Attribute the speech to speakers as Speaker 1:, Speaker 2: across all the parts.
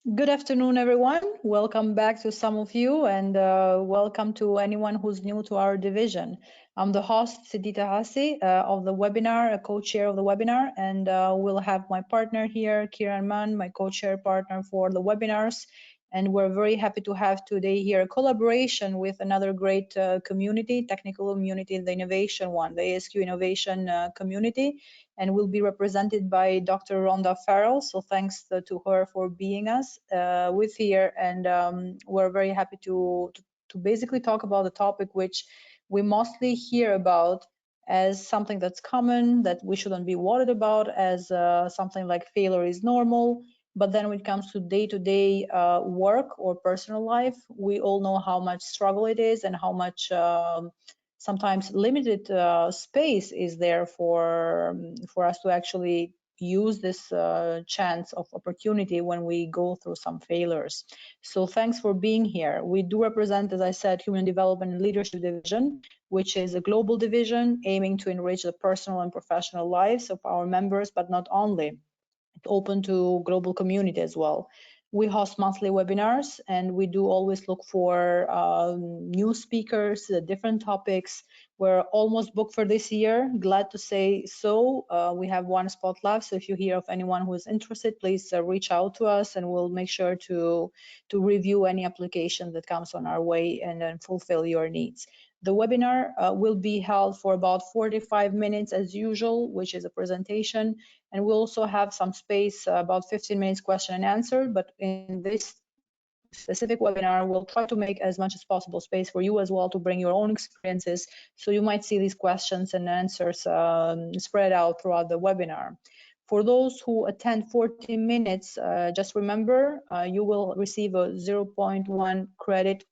Speaker 1: Good afternoon, everyone. Welcome back to some of you, and welcome to anyone who's new to our division. I'm the host, Sidita Hassi, of the webinar, a co-chair of the webinar, and we'll have my partner here, Kiran Mann, my co-chair partner for the webinars. And we're very happy to have today here a collaboration with another great community, technical community, the innovation one, the ASQ innovation community, and will be represented by Dr. Rhonda Farrell. So thanks to her for being us with here, and we're very happy to basically talk about the topic which we mostly hear about as something that's common, that we shouldn't be worried about, as something like failure is normal. But then when it comes to day-to-day work or personal life, we all know how much struggle it is and how much sometimes limited space is there for us to actually use this chance of opportunity when we go through some failures. So thanks for being here. We do represent, as I said, Human Development and Leadership Division, which is a global division aiming to enrich the personal and professional lives of our members, but not only. It's open to global community as well. We host monthly webinars, and we do always look for new speakers, different topics. We're almost booked for this year, glad to say so. We have one spot left, so if you hear of anyone who is interested, please reach out to us, and we'll make sure to review any application that comes on our way and then fulfill your needs. The webinar will be held for about 45 minutes as usual, which is a presentation, and we'll also have some space, about 15 minutes question and answer. But in this specific webinar, we'll try to make as much as possible space for you as well to bring your own experiences. So you might see these questions and answers spread out throughout the webinar. For those who attend 40 minutes, just remember, you will receive a 0.1 credit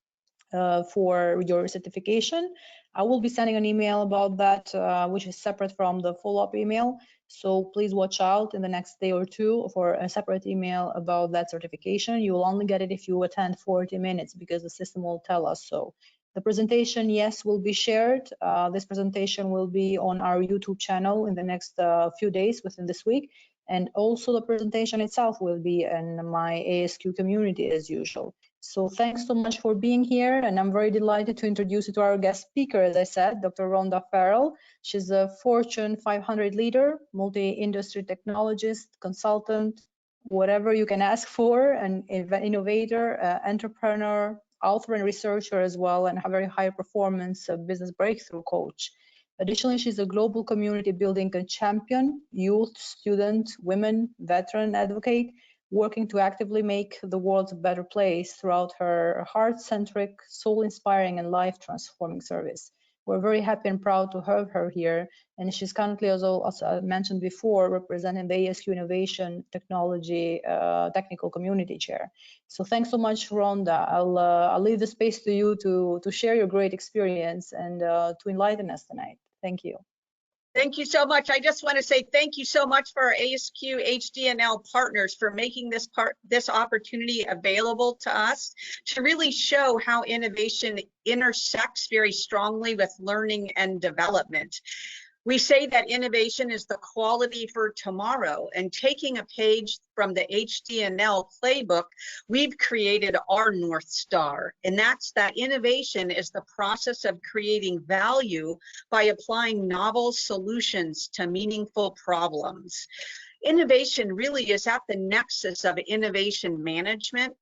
Speaker 1: for your certification. I will be sending an email about that, which is separate from the follow-up email. So please watch out in the next day or two for a separate email about that certification. You will only get it if you attend 40 minutes because the system will tell us so. The presentation, yes, will be shared. This presentation will be on our YouTube channel in the next few days within this week. And also the presentation itself will be in my ASQ community as usual. So thanks so much for being here, and I'm very delighted to introduce you to our guest speaker, as I said, Dr. Rhonda Farrell. She's a Fortune 500 leader, multi-industry technologist, consultant, whatever you can ask for, an innovator, entrepreneur, author and researcher as well, and a very high performance business breakthrough coach. Additionally, she's a global community building champion, youth, student, women, veteran advocate, working to actively make the world a better place throughout her heart-centric, soul-inspiring, and life-transforming service. We're very happy and proud to have her here, and she's currently, as I mentioned before, representing the ASQ Innovation Technology Technical Community Chair. So thanks so much, Rhonda. I'll leave the space to you to share your great experience and to enlighten us tonight. Thank you.
Speaker 2: Thank you so much. I just want to say thank you so much for our ASQ HD&L partners for making this opportunity available to us to really show how innovation intersects very strongly with learning and development. We say that innovation is the quality for tomorrow, and taking a page from the HD&L playbook, we've created our North Star, and that's that innovation is the process of creating value by applying novel solutions to meaningful problems. Innovation really is at the nexus of innovation management,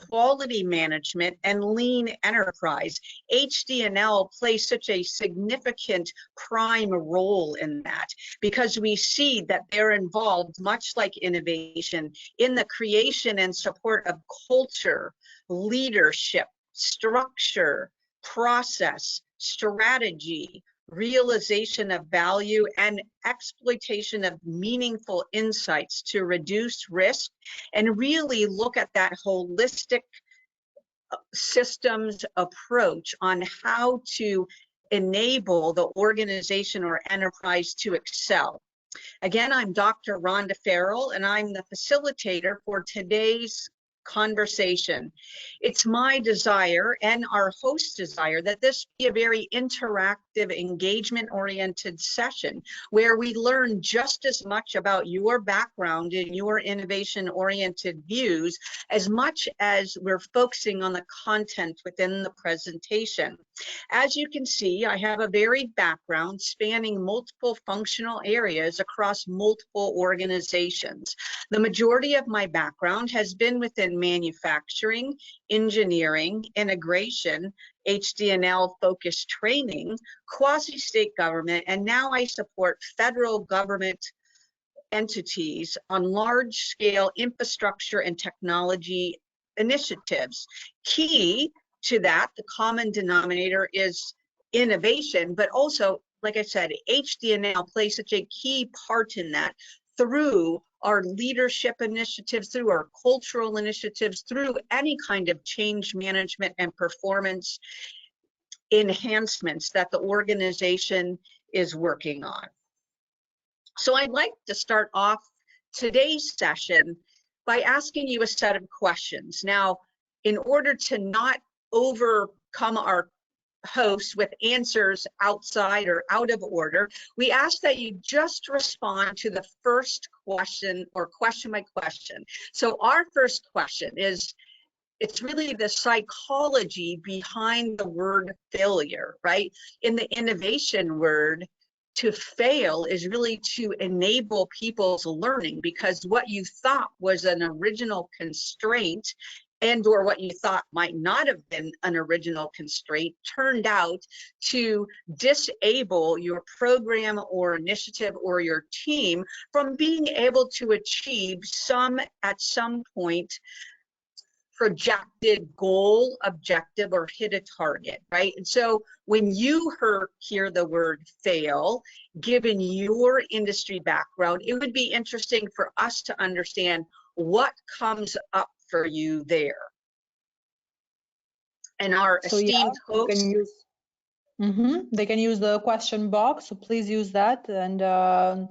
Speaker 2: quality management, and lean enterprise. HD&L plays such a significant prime role in that because we see that they're involved, much like innovation, in the creation and support of culture, leadership, structure, process, strategy, realization of value, and exploitation of meaningful insights to reduce risk and really look at that holistic systems approach on how to enable the organization or enterprise to excel. Again, I'm Dr. Rhonda Farrell, and I'm the facilitator for today's conversation. It's my desire and our host's desire that this be a very interactive, engagement-oriented session where we learn just as much about your background and your innovation-oriented views as much as we're focusing on the content within the presentation. As you can see, I have a varied background spanning multiple functional areas across multiple organizations. The majority of my background has been within manufacturing, engineering, integration, HD&L focused training, quasi-state government, and now I support federal government entities on large-scale infrastructure and technology initiatives. Key to that, the common denominator is innovation, but also, like I said, HD&L plays such a key part in that through our leadership initiatives, through our cultural initiatives, through any kind of change management and performance enhancements that the organization is working on. So I'd like to start off today's session by asking you a set of questions. Now, in order to not overcome our hosts with answers outside or out of order, we ask that you just respond to the first question or question by question. So our first question is, it's really the psychology behind the word failure, right? In the innovation word, to fail is really to enable people's learning, because what you thought was an original constraint and or what you thought might not have been an original constraint turned out to disable your program or initiative or your team from being able to achieve at some point projected goal, objective, or hit a target, right? And so when you hear the word fail, given your industry background, it would be interesting for us to understand what comes up for you there. And our esteemed hosts,
Speaker 1: they can use the question box, so please use that. And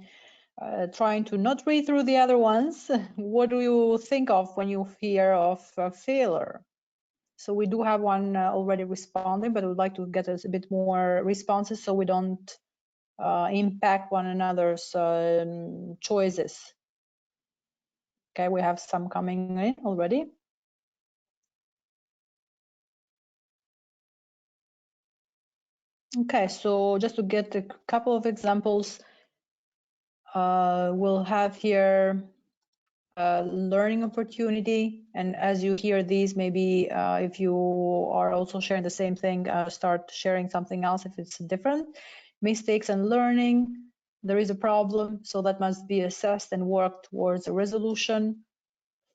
Speaker 1: trying to not read through the other ones. What do you think of when you hear of failure? So we do have one already responding, but I would like to get us a bit more responses so we don't impact one another's choices. Okay, we have some coming in already. Okay, so just to get a couple of examples, we'll have here learning opportunity, and as you hear these, maybe if you are also sharing the same thing, start sharing something else if it's different. Mistakes and learning, there is a problem, so that must be assessed and work towards a resolution.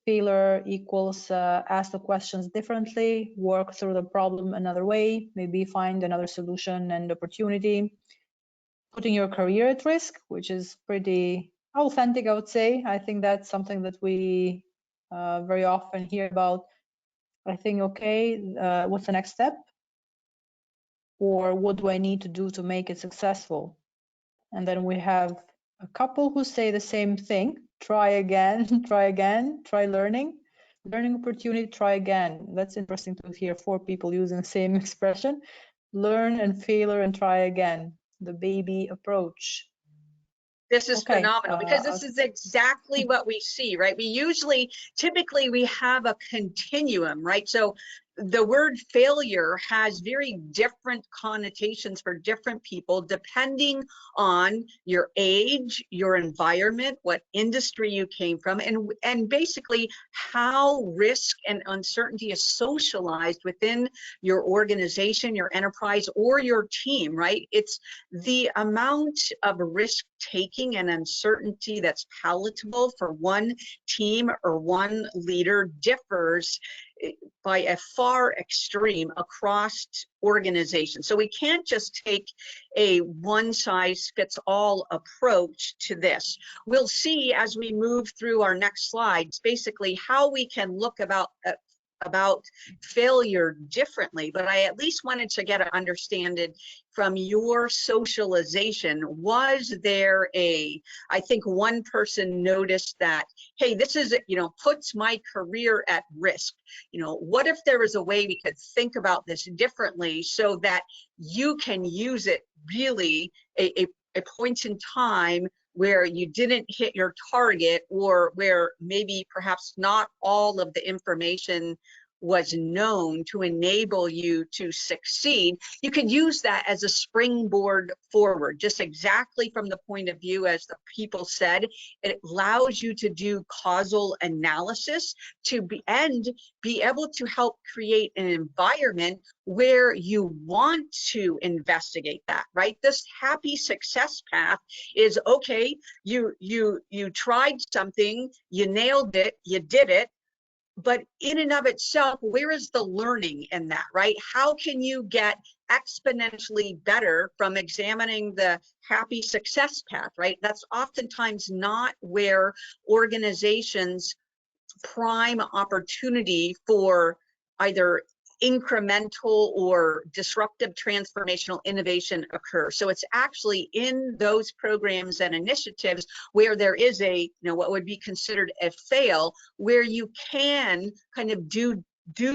Speaker 1: Failure equals ask the questions differently, work through the problem another way, maybe find another solution and opportunity. Putting your career at risk, which is pretty authentic, I would say. I think that's something that we very often hear about. I think, okay, what's the next step? Or what do I need to do to make it successful? And then we have a couple who say the same thing. Try again, try again, try learning. Learning opportunity, try again. That's interesting to hear 4 people using the same expression. Learn and failure and try again. The baby approach.
Speaker 2: This is phenomenal, because this is exactly what we see, right? Typically we have a continuum, right? So the word failure has very different connotations for different people, depending on your age, your environment, what industry you came from, and basically how risk and uncertainty is socialized within your organization, your enterprise, or your team, right? It's the amount of risk taking and uncertainty that's palatable for one team or one leader differs by a far extreme across organizations. So we can't just take a one-size-fits-all approach to this. We'll see as we move through our next slides, basically how we can look about failure differently, but I at least wanted to get an understanding from your socialization. Was there I think one person noticed that, hey, this is, puts my career at risk. What if there was a way we could think about this differently so that you can use it really a point in time where you didn't hit your target, or where maybe perhaps not all of the information was known to enable you to succeed. You could use that as a springboard forward, just exactly from the point of view, as the people said, it allows you to do causal analysis to be able to help create an environment where you want to investigate that, right? This happy success path is, okay, you tried something, you nailed it, you did it, but in and of itself, where is the learning in that, right? How can you get exponentially better from examining the happy success path, right? That's oftentimes not where organizations prime opportunity for either incremental or disruptive transformational innovation occur. So it's actually in those programs and initiatives where there is what would be considered a fail, where you can kind of do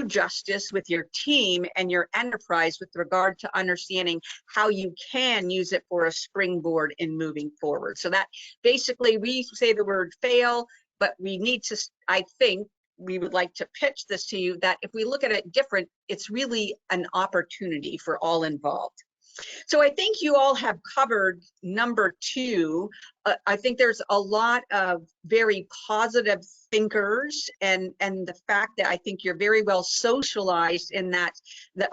Speaker 2: justice with your team and your enterprise with regard to understanding how you can use it for a springboard in moving forward. So that basically, we say the word fail, but we need to, I think, we would like to pitch this to you, that if we look at it different, it's really an opportunity for all involved. So I think you all have covered number 2. I think there's a lot of very positive thinkers, and the fact that I think you're very well socialized in that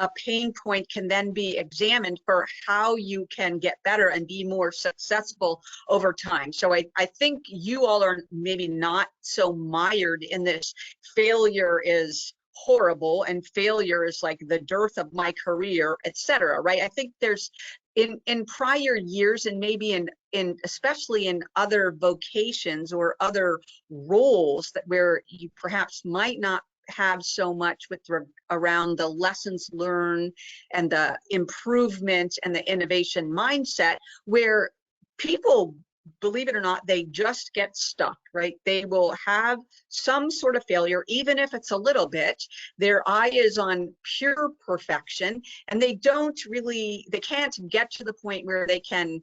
Speaker 2: a pain point can then be examined for how you can get better and be more successful over time. So I think you all are maybe not so mired in this failure is horrible and failure is like the dearth of my career, etc. Right? I think there's in prior years, and maybe in especially in other vocations or other roles that where you perhaps might not have so much around the lessons learned and the improvement and the innovation mindset, where people, believe it or not, they just get stuck, right? They will have some sort of failure, even if it's a little bit. Their eye is on pure perfection, and they can't get to the point where they can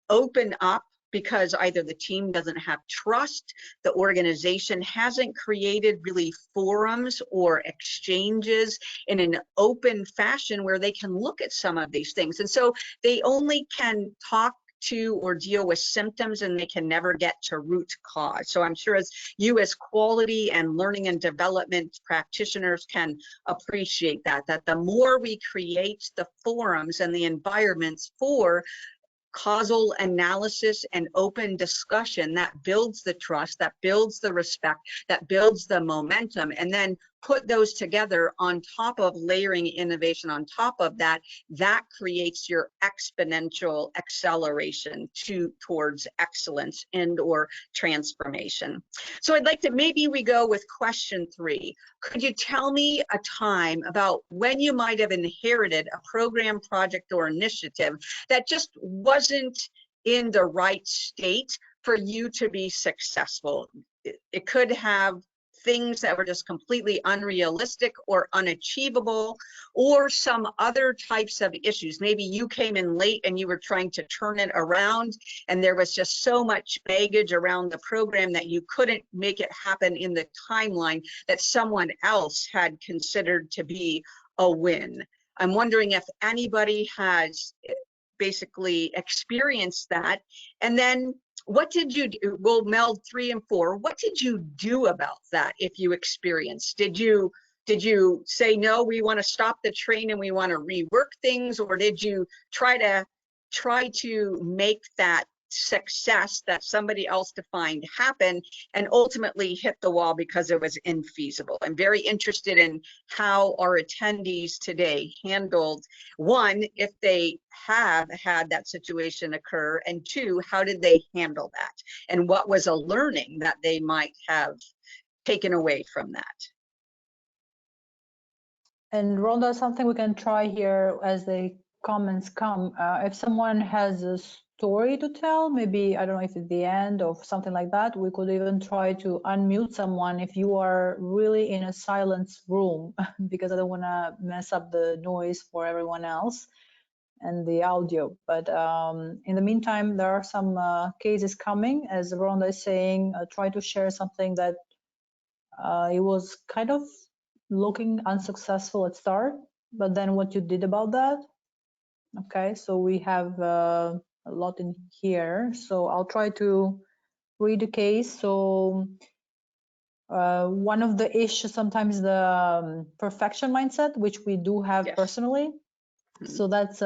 Speaker 2: open up, because either the team doesn't have trust, the organization hasn't created really forums or exchanges in an open fashion where they can look at some of these things. And so they only can talk to or deal with symptoms, and they can never get to root cause. So I'm sure as quality and learning and development practitioners can appreciate that the more we create the forums and the environments for causal analysis and open discussion, that builds the trust, that builds the respect, that builds the momentum, and then put those together on top of layering innovation on top of that, that creates your exponential acceleration towards excellence and or transformation. So I'd like to, maybe we go with question 3. Could you tell me a time about when you might have inherited a program, project, or initiative that just wasn't in the right state for you to be successful? It could have things that were just completely unrealistic or unachievable, or some other types of issues. Maybe you came in late and you were trying to turn it around, and there was just so much baggage around the program that you couldn't make it happen in the timeline that someone else had considered to be a win. I'm wondering if anybody has basically experienced that. And then what did you do? We'll meld 3 and 4. What did you do about that if you experienced? Did you say, no, we want to stop the train and we want to rework things? Or did you try to make that success that somebody else defined happen and ultimately hit the wall because it was infeasible? I'm very interested in how our attendees today handled, 1, if they have had that situation occur, and 2, how did they handle that? And what was a learning that they might have taken away from that?
Speaker 1: And Rhonda, something we can try here as the comments come. If someone has a story to tell, maybe, I don't know if it's the end or something like that, we could even try to unmute someone if you are really in a silence room, because I don't want to mess up the noise for everyone else and the audio. But in the meantime, there are some cases coming. As Rhonda is saying, try to share something that it was kind of looking unsuccessful at start, but then what you did about that. Okay, so we have a lot in here. So I'll try to read the case. So one of the issues sometimes the perfection mindset, which we do have personally. So that's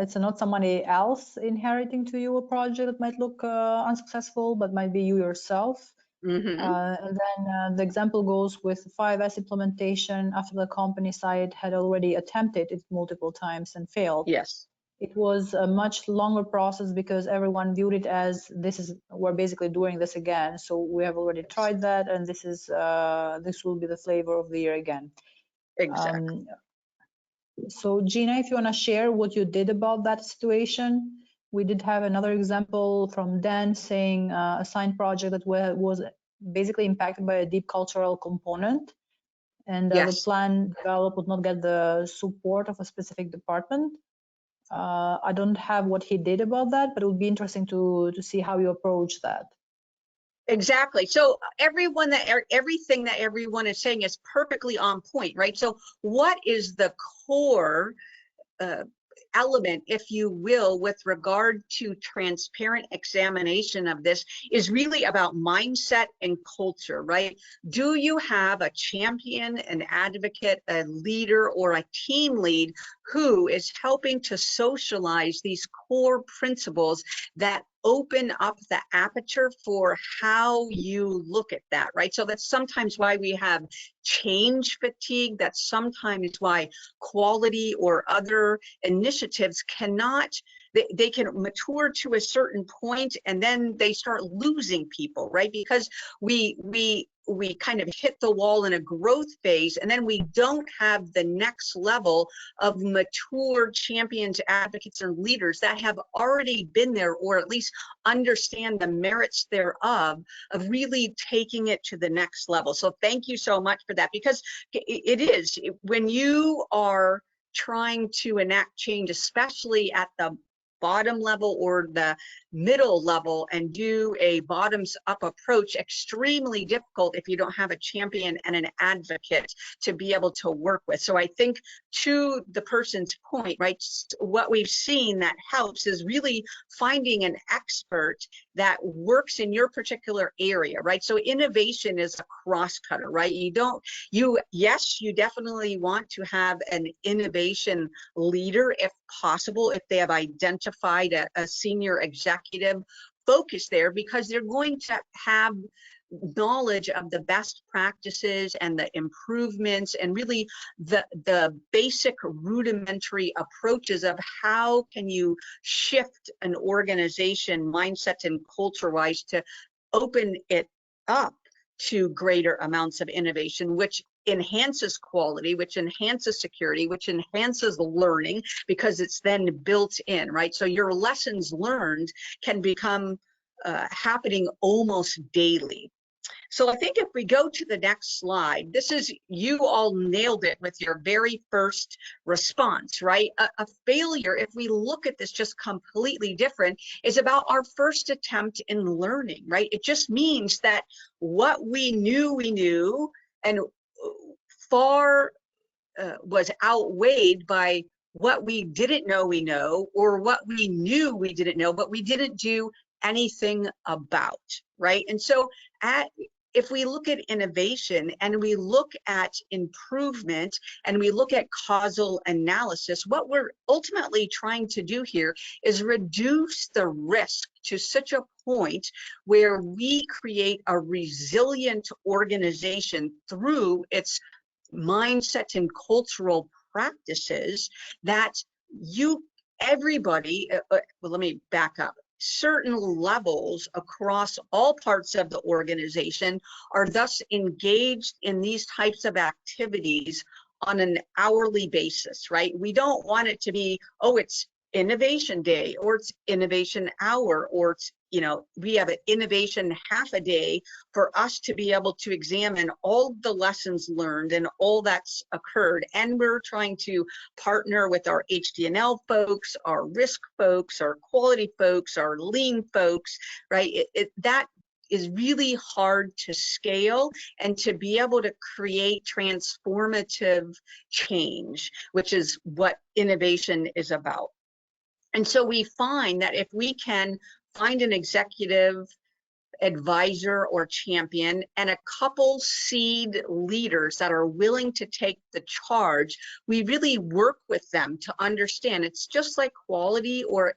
Speaker 1: it's not somebody else inheriting to you a project that might look unsuccessful, but might be you yourself. And then the example goes with 5S implementation after the company side had already attempted it multiple times and failed.
Speaker 2: Yes.
Speaker 1: It was a much longer process because everyone viewed it as we're basically doing this again. So we have already tried that, and this will be the flavor of the year again.
Speaker 2: Exactly.
Speaker 1: So Gina, if you want to share what you did about that situation. We did have another example from Dan saying a signed project that was basically impacted by a deep cultural component, and the plan developed would not get the support of a specific department. I don't have what he did about that, but it would be interesting to see how you approach that.
Speaker 2: Exactly. So everything that everyone is saying is perfectly on point, right? So what is the core element, if you will, with regard to transparent examination of this is really about mindset and culture, right? Do you have a champion, an advocate, a leader, or a team lead who is helping to socialize these core principles that open up the aperture for how you look at that, right? So that's sometimes why we have change fatigue. That's sometimes why quality or other initiatives cannot, they can mature to a certain point and then they start losing people, right? Because we kind of hit the wall in a growth phase, and then we don't have the next level of mature champions, advocates, or leaders that have already been there, or at least understand the merits thereof, of really taking it to the next level. So thank you so much for that, because it is, when you are trying to enact change, especially at the bottom level or the middle level, and do a bottoms up approach, extremely difficult if you don't have a champion and an advocate to be able to work with. So I think, to the person's point, right, what we've seen that helps is really finding an expert that works in your particular area, right? So innovation is a cross cutter, right? Yes, you definitely want to have an innovation leader if possible, if they have identified a senior executive focus there, because they're going to have knowledge of the best practices and the improvements and really the basic rudimentary approaches of how can you shift an organization mindset and culture wise to open it up to greater amounts of innovation, which enhances quality, which enhances security, which enhances learning, because it's then built in, right? So your lessons learned can become happening almost daily. So I think if we go to the next slide, you all nailed it with your very first response, right? A failure, if we look at this just completely different, is about our first attempt in learning, right? It just means that what we knew and far was outweighed by what we didn't know we know, or what we knew we didn't know, but we didn't do anything about, right? And so if we look at innovation and we look at improvement and we look at causal analysis, what we're ultimately trying to do here is reduce the risk to such a point where we create a resilient organization through its mindset and cultural practices that everybody, well, let me back up. Certain levels across all parts of the organization are thus engaged in these types of activities on an hourly basis, right? We don't want it to be, oh, it's innovation day, or it's innovation hour, or it's, you know, we have an innovation half a day for us to be able to examine all the lessons learned and all that's occurred. And we're trying to partner with our HD&L folks, our risk folks, our quality folks, our lean folks, right? That is really hard to scale and to be able to create transformative change, which is what innovation is about. And so we find that if we can find an executive advisor or champion and a couple seed leaders that are willing to take the charge, we really work with them to understand. It's just like quality or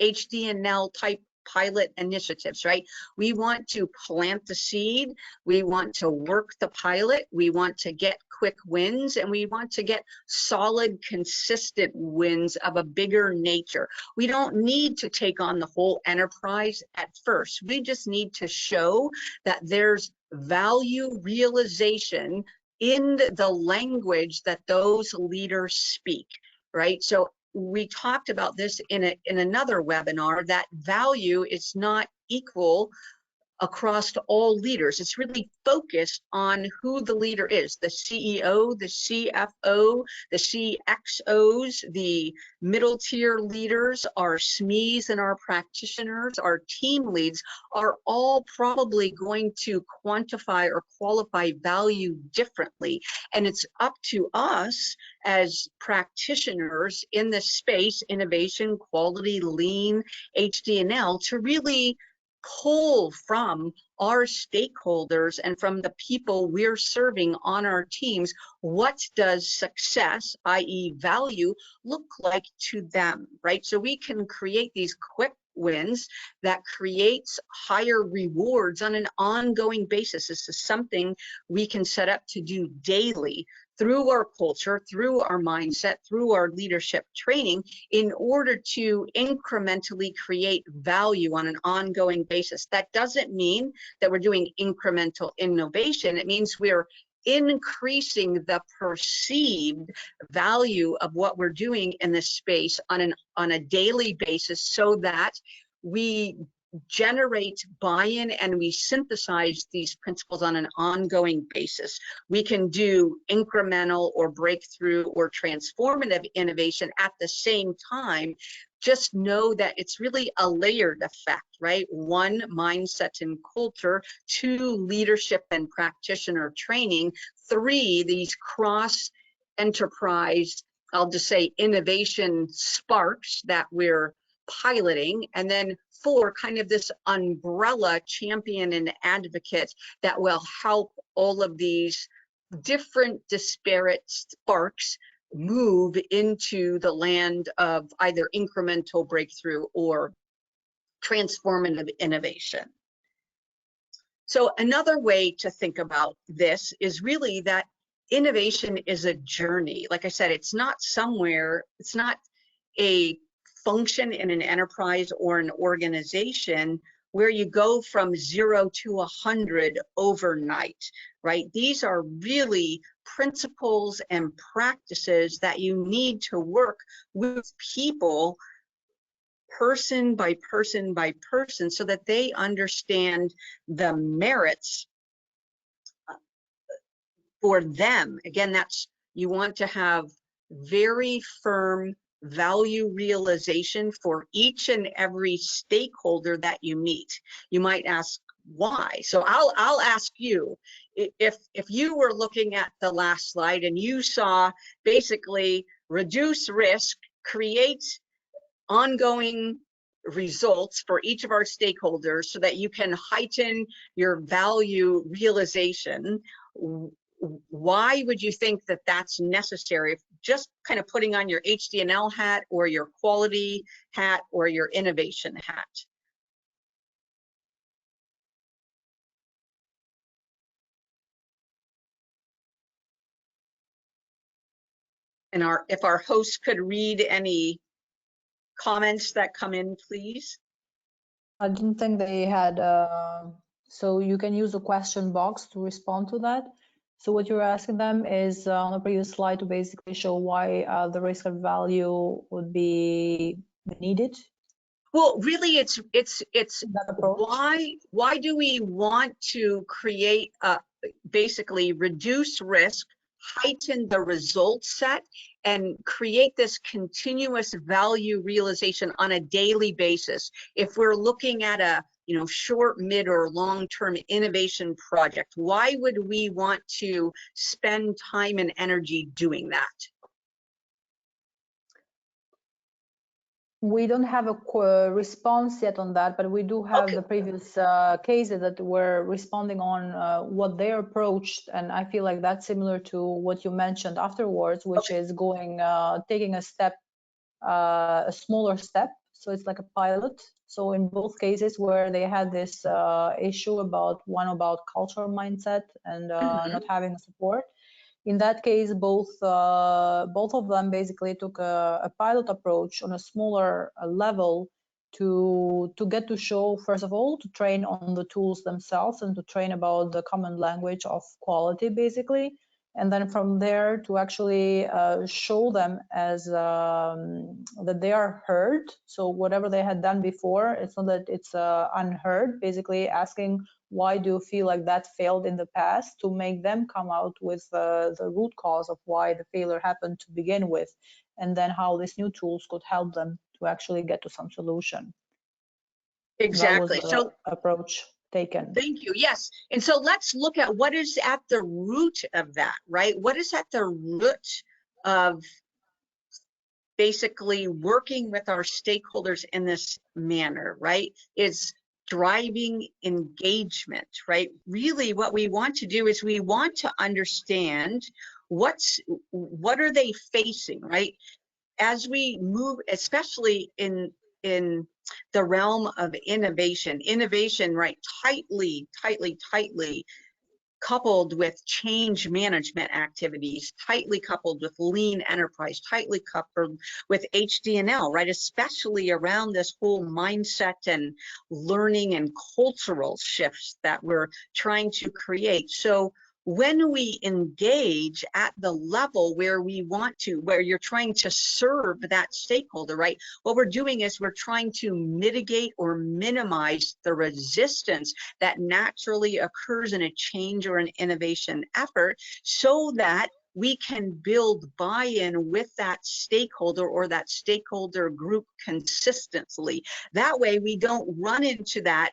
Speaker 2: HD&L type pilot initiatives, right? We want to plant the seed, we want to work the pilot, we want to get quick wins, and we want to get solid, consistent wins of a bigger nature. We don't need to take on the whole enterprise at first. We just need to show that there's value realization in the language that those leaders speak, right? So we talked about this in another webinar, that value is not equal across to all leaders. It's really focused on who the leader is, the CEO, the CFO, the CXOs, the middle tier leaders, our SMEs and our practitioners, our team leads are all probably going to quantify or qualify value differently. And it's up to us as practitioners in this space, innovation, quality, lean, HD&L, to really pull from our stakeholders and from the people we're serving on our teams, what does success, i.e. value, look like to them, right? So we can create these quick wins that creates higher rewards on an ongoing basis. This is something we can set up to do daily through our culture, through our mindset, through our leadership training, in order to incrementally create value on an ongoing basis. That doesn't mean that we're doing incremental innovation. It means we're increasing the perceived value of what we're doing in this space on a daily basis, so that we generate buy-in and we synthesize these principles on an ongoing basis. We can do incremental or breakthrough or transformative innovation at the same time. Just know that it's really a layered effect, right? One, mindset and culture. Two, leadership and practitioner training. Three, these cross enterprise, I'll just say innovation sparks that we're piloting. And then four, kind of this umbrella champion and advocate that will help all of these different disparate sparks move into the land of either incremental breakthrough or transformative innovation. So another way to think about this is really that innovation is a journey. Like I said, it's not somewhere, it's not a function in an enterprise or an organization where you go from 0 to 100 overnight, right? These are really principles and practices that you need to work with people person by person by person, so that they understand the merits for them. Again, that's, you want to have very firm value realization for each and every stakeholder that you meet. You might ask why. So I'll ask you, if you were looking at the last slide and you saw basically reduce risk, create ongoing results for each of our stakeholders so that you can heighten your value realization, why would you think that that's necessary? Just kind of putting on your HD&L hat or your quality hat or your innovation hat. And if our hosts could read any comments that come in, please.
Speaker 1: I didn't think they had, so you can use the question box to respond to that. So what you're asking them is on the previous slide to basically show why the risk of value would be needed.
Speaker 2: Well, really, it's
Speaker 1: That approach.
Speaker 2: why do we want to create basically reduce risk, heighten the result set, and create this continuous value realization on a daily basis? If we're looking at a short, mid, or long-term innovation project, why would we want to spend time and energy doing that?
Speaker 1: We don't have a response yet on that, but we do have
Speaker 2: Okay.
Speaker 1: the previous cases that were responding on what they approached, and I feel like that's similar to what you mentioned afterwards, which
Speaker 2: Okay.
Speaker 1: is going taking a step, a smaller step. So it's like a pilot. So in both cases where they had this issue about cultural mindset and not having support. In that case, both of them basically took a pilot approach on a smaller level to get to show, first of all, to train on the tools themselves and to train about the common language of quality, basically. And then from there to actually show them as that they are heard. So whatever they had done before, it's not that it's unheard, basically asking, why do you feel like that failed in the past, to make them come out with the root cause of why the failure happened to begin with, and then how these new tools could help them to actually get to some solution.
Speaker 2: Exactly.
Speaker 1: That was the
Speaker 2: So
Speaker 1: approach taken.
Speaker 2: thank you. Yes. And so let's look at what is at the root of that, right? What is at the root of basically working with our stakeholders in this manner, right? Is driving engagement, right? Really what we want to do is we want to understand what are they facing, right? As we move, especially in the realm of innovation, right, tightly coupled with change management activities, tightly coupled with lean enterprise, tightly coupled with HD&L, right? Especially around this whole mindset and learning and cultural shifts that we're trying to create. So when we engage at the level where we want to, where you're trying to serve that stakeholder, right? What we're doing is we're trying to mitigate or minimize the resistance that naturally occurs in a change or an innovation effort, so that we can build buy-in with that stakeholder or that stakeholder group consistently. That way we don't run into that,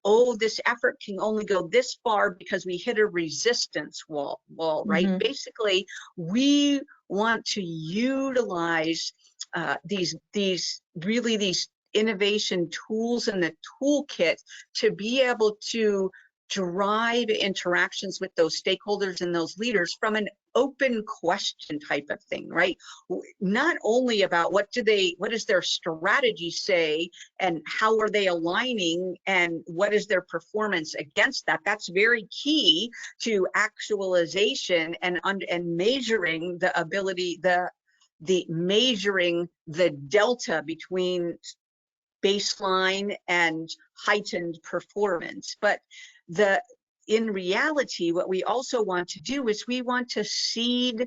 Speaker 2: oh, this effort can only go this far because we hit a resistance wall, right?
Speaker 1: Mm-hmm.
Speaker 2: Basically, we want to utilize these innovation tools in the toolkit to be able to drive interactions with those stakeholders and those leaders from an open question type of thing, right? Not only about what does their strategy say and how are they aligning and what is their performance against that. That's very key to actualization and measuring the ability, the measuring the delta between baseline and heightened performance. But in reality, what we also want to do is we want to seed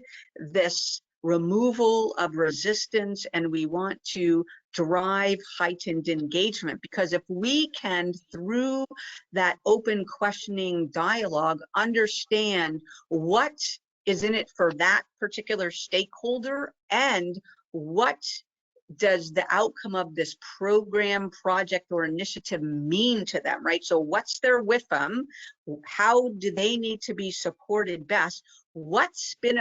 Speaker 2: this removal of resistance, and we want to drive heightened engagement, because if we can, through that open questioning dialogue, understand what is in it for that particular stakeholder and what does the outcome of this program, project, or initiative mean to them, right? So what's their WIFM? How do they need to be supported best? What's been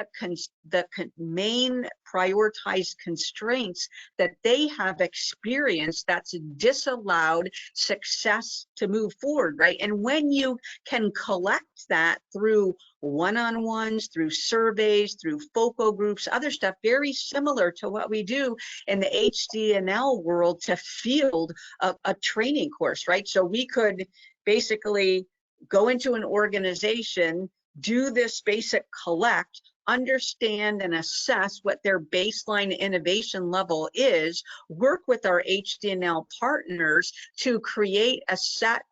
Speaker 2: the main prioritized constraints that they have experienced that's disallowed success to move forward, right? And when you can collect that through one-on-ones, through surveys, through focal groups, other stuff, very similar to what we do in the HD&L world to field a training course, right? So we could basically go into an organization, do this basic collect, understand and assess what their baseline innovation level is, work with our HD&L partners to create a set,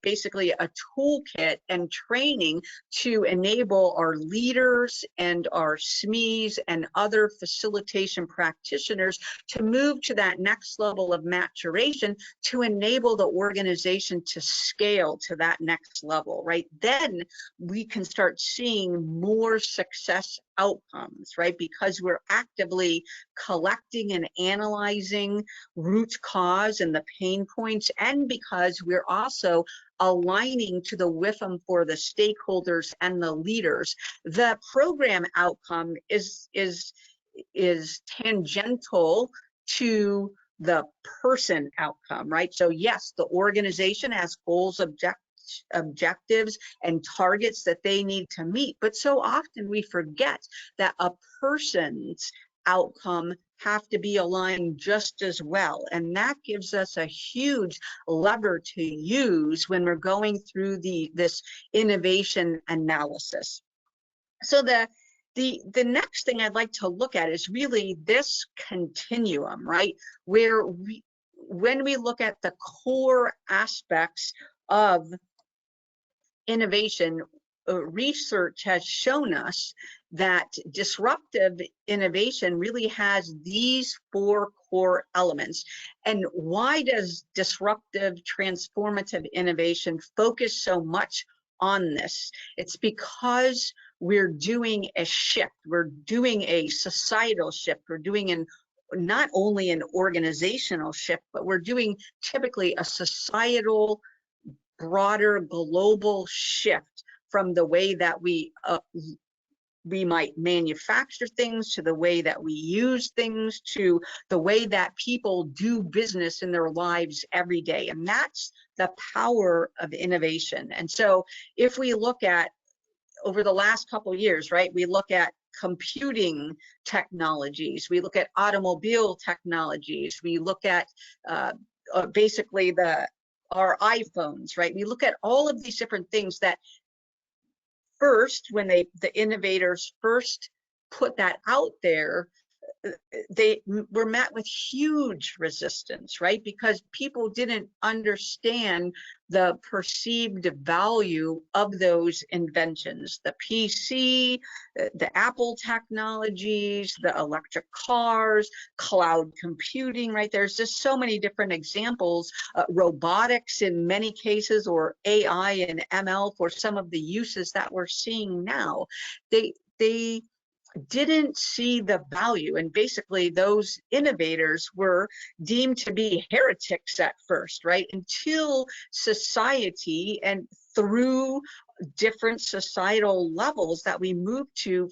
Speaker 2: basically a toolkit and training to enable our leaders and our SMEs and other facilitation practitioners to move to that next level of maturation to enable the organization to scale to that next level, right? Then we can start seeing more success outcomes, right? Because we're actively collecting and analyzing root cause and the pain points, and because we're also aligning to the WIFM for the stakeholders and the leaders. The program outcome is tangential to the person outcome, right? So yes, the organization has goals, objectives and targets that they need to meet, but so often we forget that a person's outcome have to be aligned just as well, and that gives us a huge lever to use when we're going through this innovation analysis. So the next thing I'd like to look at is really this continuum, right? Where when we look at the core aspects of innovation, research has shown us that disruptive innovation really has these 4 core elements. And why does disruptive transformative innovation focus so much on this? It's because we're doing a shift. We're doing a societal shift. We're doing not only an organizational shift, but we're doing typically a societal, broader global shift from the way that we might manufacture things, to the way that we use things, to the way that people do business in their lives every day. And that's the power of innovation. And so if we look at over the last couple of years, right, we look at computing technologies, we look at automobile technologies, we look at basically our iPhones, right? We look at all of these different things that first, when the innovators first put that out there, they were met with huge resistance, right? Because people didn't understand the perceived value of those inventions, the PC, the Apple technologies, the electric cars, cloud computing, right? There's just so many different examples, robotics in many cases, or AI and ML for some of the uses that we're seeing now. They didn't see the value, and basically those innovators were deemed to be heretics at first, right? Until society, and through different societal levels that we moved to,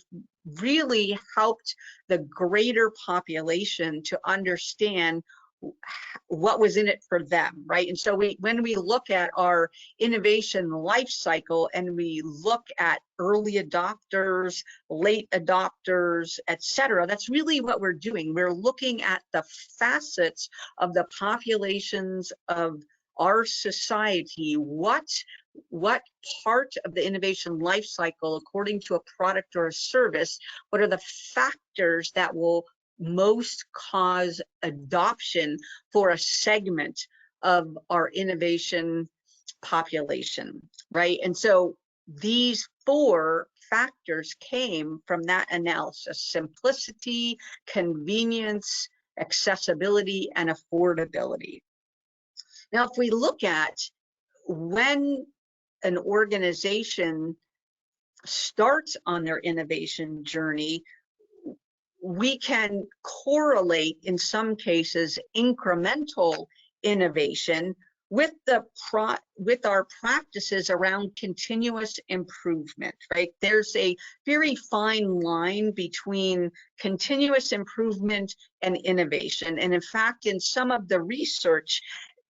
Speaker 2: really helped the greater population to understand what was in it for them, right? And so when we look at our innovation life cycle and we look at early adopters, late adopters, etc., that's really what we're doing. We're looking at the facets of the populations of our society. What part of the innovation life cycle, according to a product or a service, what are the factors that will most cause adoption for a segment of our innovation population, right? And so these 4 factors came from that analysis: simplicity, convenience, accessibility, and affordability. Now, if we look at when an organization starts on their innovation journey, we can correlate, in some cases, incremental innovation with our practices around continuous improvement, right? There's a very fine line between continuous improvement and innovation. And in fact, in some of the research,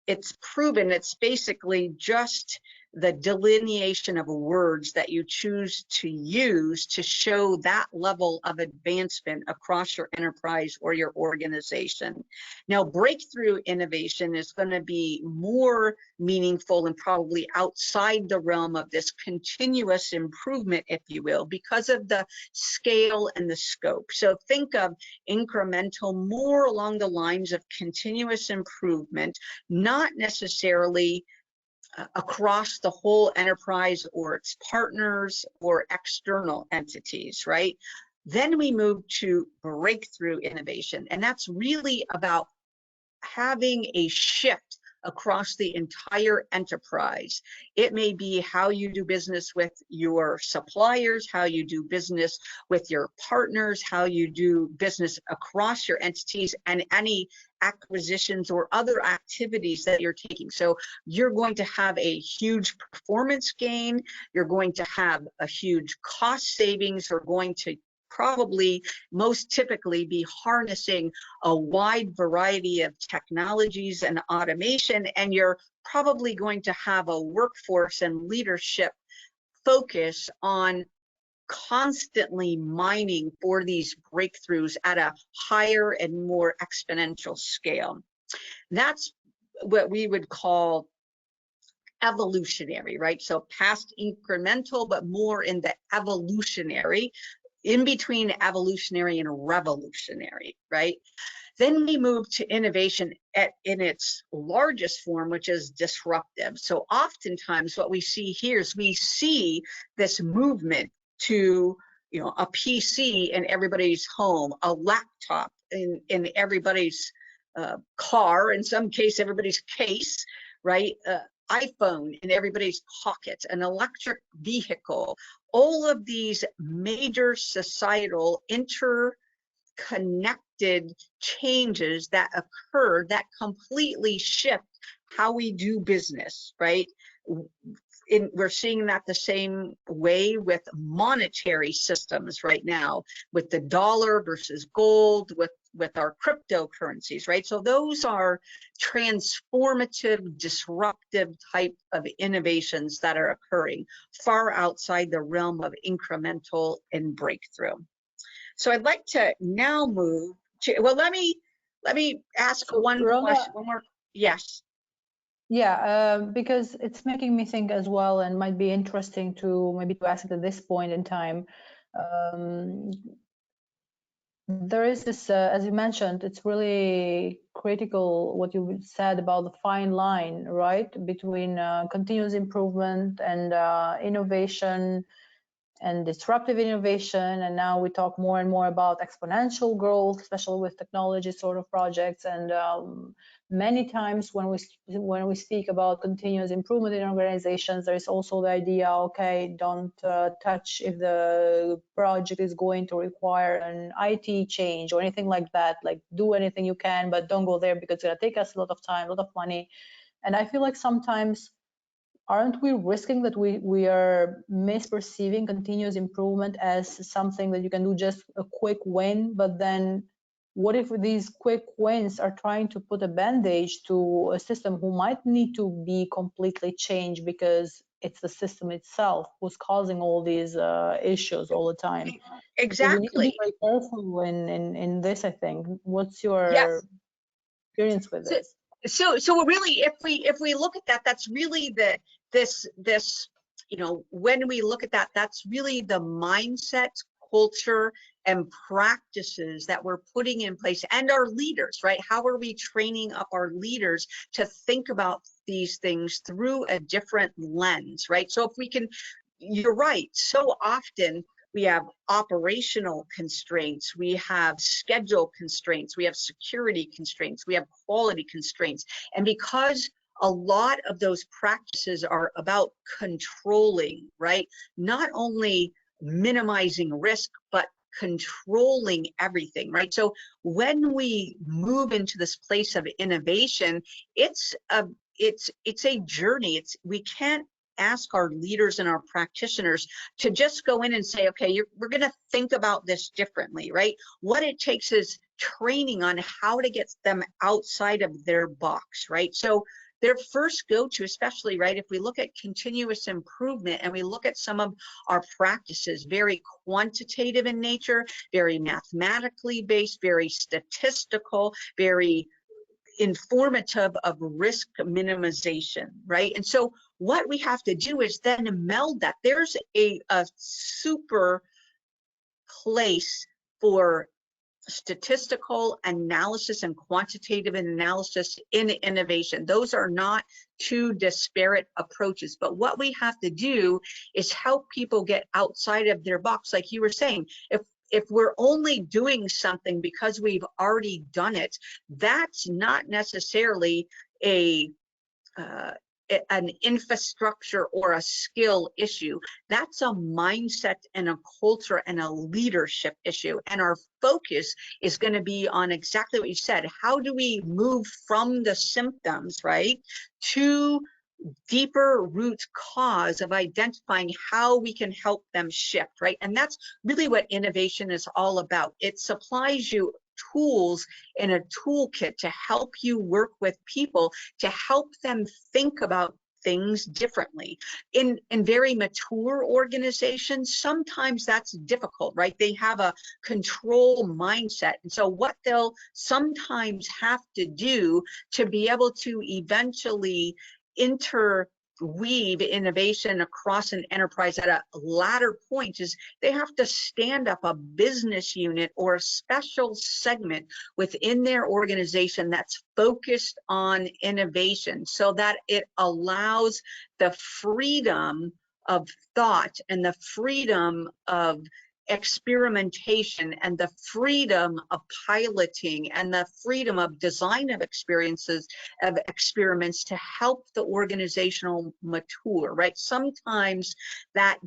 Speaker 2: it's proven it's basically just the delineation of words that you choose to use to show that level of advancement across your enterprise or your organization. Now, breakthrough innovation is going to be more meaningful and probably outside the realm of this continuous improvement, if you will, because of the scale and the scope. So think of incremental more along the lines of continuous improvement, not necessarily across the whole enterprise or its partners or external entities, right? Then we move to breakthrough innovation, and that's really about having a shift across the entire enterprise. It may be how you do business with your suppliers, how you do business with your partners, how you do business across your entities, and any acquisitions or other activities that you're taking. So you're going to have a huge performance gain, you're going to have a huge cost savings, you're going to probably most typically be harnessing a wide variety of technologies and automation, and you're probably going to have a workforce and leadership focus on constantly mining for these breakthroughs at a higher and more exponential scale. That's what we would call evolutionary, right? So past incremental, but more in the evolutionary, in between evolutionary and revolutionary, right? Then we move to innovation in its largest form, which is disruptive. So oftentimes what we see here is we see this movement to, you know, a PC in everybody's home, a laptop in everybody's car, in some case, everybody's case, right? iPhone in everybody's pocket, an electric vehicle, all of these major societal interconnected changes that occur that completely shift how we do business, right? We're seeing that the same way with monetary systems right now, with the dollar versus gold, with our cryptocurrencies, right? So those are transformative, disruptive type of innovations that are occurring far outside the realm of incremental and breakthrough. So I'd like to now move to, well, let me ask one question, one more. Yes.
Speaker 1: Yeah, because it's making me think as well, and might be interesting to maybe to ask it at this point in time. There is this, as you mentioned, it's really critical what you said about the fine line, right, between continuous improvement and innovation and disruptive innovation. And now we talk more and more about exponential growth, especially with technology sort of projects. And many times when we speak about continuous improvement in organizations, there is also the idea, okay, don't touch if the project is going to require an IT change or anything like that. Like, do anything you can, but don't go there because it's going to take us a lot of time, a lot of money. And I feel like sometimes, aren't we risking that we are misperceiving continuous improvement as something that you can do just a quick win? But then what if these quick wins are trying to put a bandage to a system who might need to be completely changed because it's the system itself who's causing all these issues all the time?
Speaker 2: Exactly.
Speaker 1: So we need to be very careful in this, I think. What's your experience with this?
Speaker 2: So really, if we look at that, that's really this you know, when we look at that, that's really the mindset, culture, and practices that we're putting in place, and our leaders, right? How are we training up our leaders to think about these things through a different lens, right? So if we can, you're right, so often we have operational constraints, we have schedule constraints, we have security constraints, we have quality constraints. And because a lot of those practices are about controlling, right? Not only minimizing risk, but controlling everything, right? So when we move into this place of innovation, it's a journey. We can't ask our leaders and our practitioners to just go in and say, okay, we're going to think about this differently, right? What it takes is training on how to get them outside of their box, right? So their first go-to, especially, right, if we look at continuous improvement and we look at some of our practices, very quantitative in nature, very mathematically based, very statistical, very informative of risk minimization, right? And so what we have to do is then meld that. There's a super place for statistical analysis and quantitative analysis in innovation. Those are not two disparate approaches, but what we have to do is help people get outside of their box. Like you were saying, if we're only doing something because we've already done it, that's not necessarily an infrastructure or a skill issue. That's a mindset and a culture and a leadership issue. And our focus is going to be on exactly what you said. How do we move from the symptoms, right, to deeper root cause of identifying how we can help them shift, right? And that's really what innovation is all about. It supplies you tools in a toolkit to help you work with people, to help them think about things differently. In very mature organizations, sometimes that's difficult, right? They have a control mindset. And so what they'll sometimes have to do to be able to eventually interweave innovation across an enterprise at a latter point is they have to stand up a business unit or a special segment within their organization that's focused on innovation, so that it allows the freedom of thought and the freedom of experimentation and the freedom of piloting and the freedom of design of experiences, of experiments, to help the organizational mature, right? Sometimes that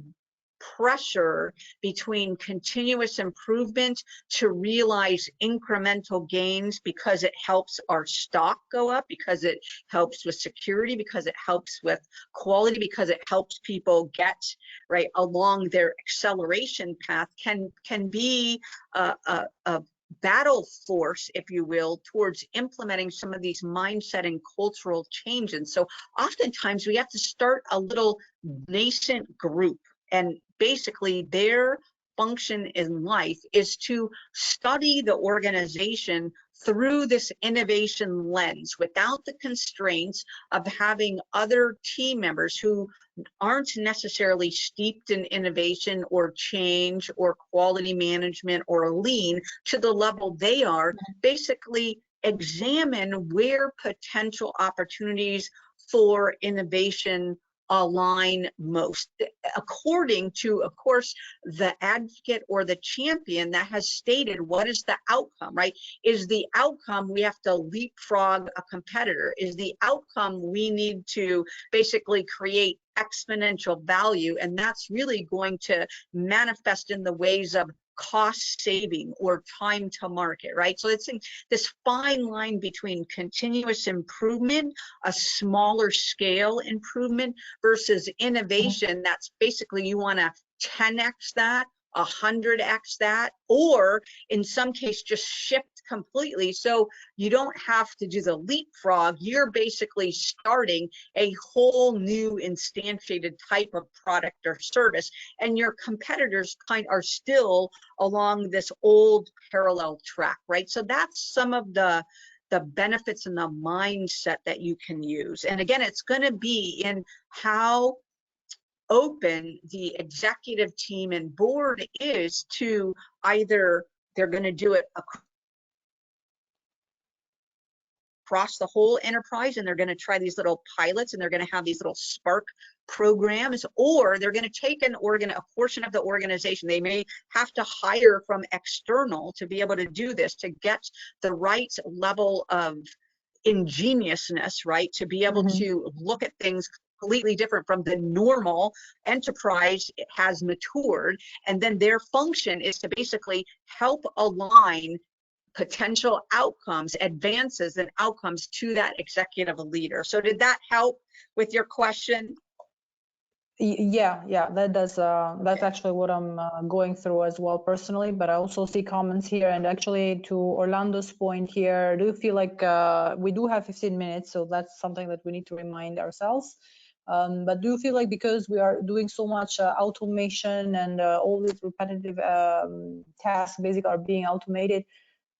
Speaker 2: pressure between continuous improvement to realize incremental gains because it helps our stock go up, because it helps with security, because it helps with quality, because it helps people get right along their acceleration path, can be a battle force, if you will, towards implementing some of these mindset and cultural changes. So oftentimes we have to start a little nascent group, and basically their function in life is to study the organization through this innovation lens, without the constraints of having other team members who aren't necessarily steeped in innovation or change or quality management or lean to the level they are. Basically examine where potential opportunities for innovation align most, according to, of course, the advocate or the champion that has stated what is the outcome, right? Is the outcome we have to leapfrog a competitor? Is the outcome we need to basically create exponential value? And that's really going to manifest in the ways of cost saving or time to market, right? So it's this fine line between continuous improvement, a smaller scale improvement, versus innovation that's basically you want to 10x that, 100x that, or in some case just shift completely, so you don't have to do the leapfrog. You're basically starting a whole new instantiated type of product or service, and your competitors are still along this old parallel track, right? So that's some of the benefits and the mindset that you can use. And again, it's going to be in how open the executive team and board is to either they're going to do it across the whole enterprise, and they're going to try these little pilots, and they're going to have these little spark programs, or they're going to take a portion of the organization. They may have to hire from external to be able to do this, to get the right level of ingeniousness, right, to be able to look at things completely different from the normal enterprise. It has matured, and then their function is to basically help align potential outcomes, advances and outcomes to that executive leader. So did that help with your question?
Speaker 1: Yeah, that does. That's actually what I'm going through as well personally. But I also see comments here, and actually to Orlando's point here, do you feel like we do have 15 minutes, so that's something that we need to remind ourselves. But do you feel like because we are doing so much automation and all these repetitive tasks basically are being automated,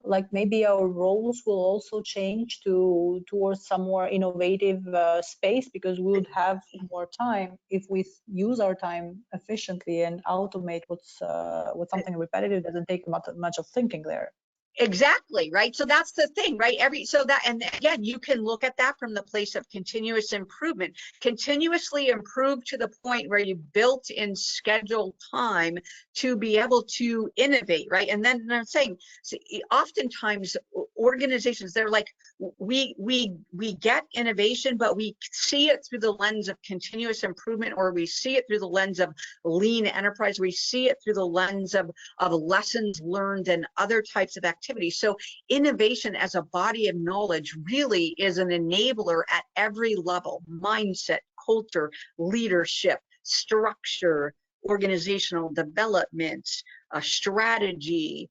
Speaker 1: like maybe our roles will also change towards some more innovative space, because we would have more time if we use our time efficiently and automate what's something repetitive doesn't take much of thinking there.
Speaker 2: Exactly, right? So that's the thing, right? And again, you can look at that from the place of continuous improvement, continuously improve to the point where you built in scheduled time to be able to innovate, right? And then I'm saying, oftentimes organizations, they're like, we get innovation, but we see it through the lens of continuous improvement, or we see it through the lens of lean enterprise, we see it through the lens of lessons learned and other types of activities. So innovation as a body of knowledge really is an enabler at every level: mindset, culture, leadership, structure, organizational development, strategy,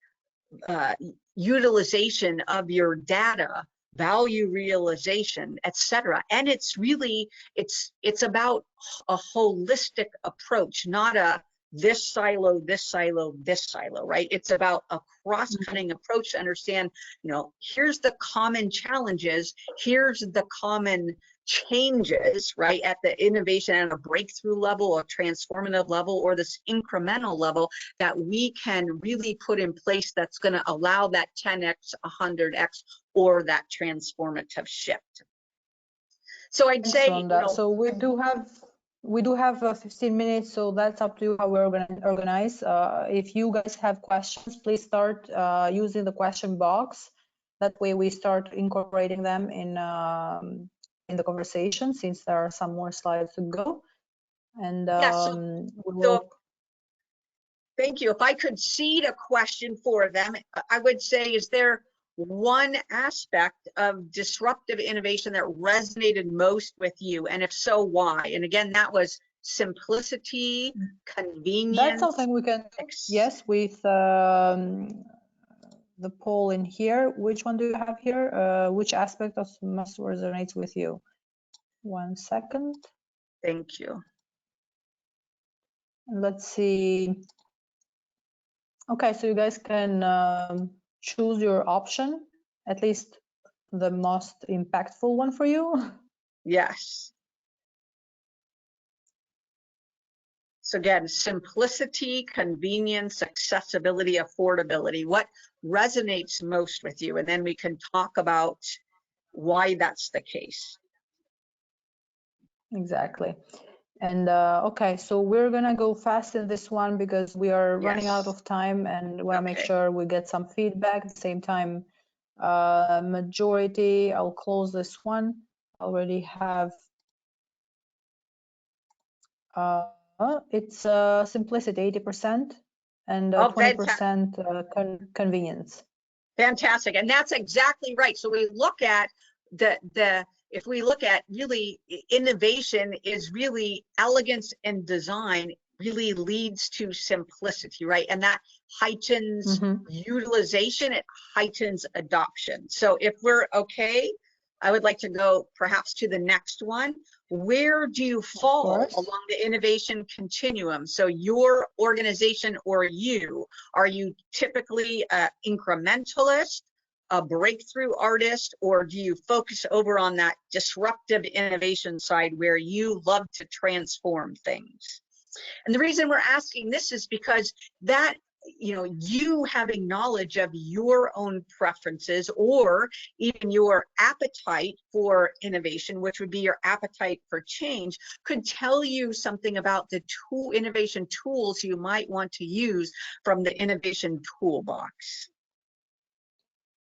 Speaker 2: utilization of your data, value realization, etc. And it's really, it's about a holistic approach, not a this silo, this silo, this silo, right? It's about a cross-cutting approach to understand, here's the common challenges, here's the common changes, right, at the innovation at a breakthrough level, a transformative level, or this incremental level that we can really put in place that's going to allow that 10x, 100x, or that transformative shift. So I'd say,
Speaker 1: Rhonda. So we do have 15 minutes, so that's up to you how we're going to organize. If you guys have questions, please start using the question box. That way we start incorporating them in the conversation, since there are some more slides to go. And
Speaker 2: thank you. If I could seed a question for them, I would say, is there one aspect of disruptive innovation that resonated most with you? And if so, why? And again, that was simplicity, convenience.
Speaker 1: That's something we can, yes, with the poll in here. Which one do you have here? Which aspect of most resonates with you? 1 second.
Speaker 2: Thank you.
Speaker 1: Let's see. Okay, so you guys can choose your option, at least the most impactful one for you.
Speaker 2: Yes. So again, simplicity, convenience, accessibility, affordability. What resonates most with you? And then we can talk about why that's the case.
Speaker 1: Exactly. And okay, so we're gonna go fast in this one because we are running out of time, and want to make sure we get some feedback at the same time. Majority, I'll close this one. Already have it's simplicity, 80%, and 20% convenience.
Speaker 2: Fantastic. And that's exactly right. So we look at if we look at really innovation is really elegance and design really leads to simplicity, right? And that heightens utilization, it heightens adoption. So if we're okay, I would like to go perhaps to the next one. Where do you fall along the innovation continuum? So your organization or you, are you typically an incrementalist, a breakthrough artist, or do you focus over on that disruptive innovation side where you love to transform things? And the reason we're asking this is because that, you having knowledge of your own preferences, or even your appetite for innovation, which would be your appetite for change, could tell you something about the innovation tools you might want to use from the innovation toolbox.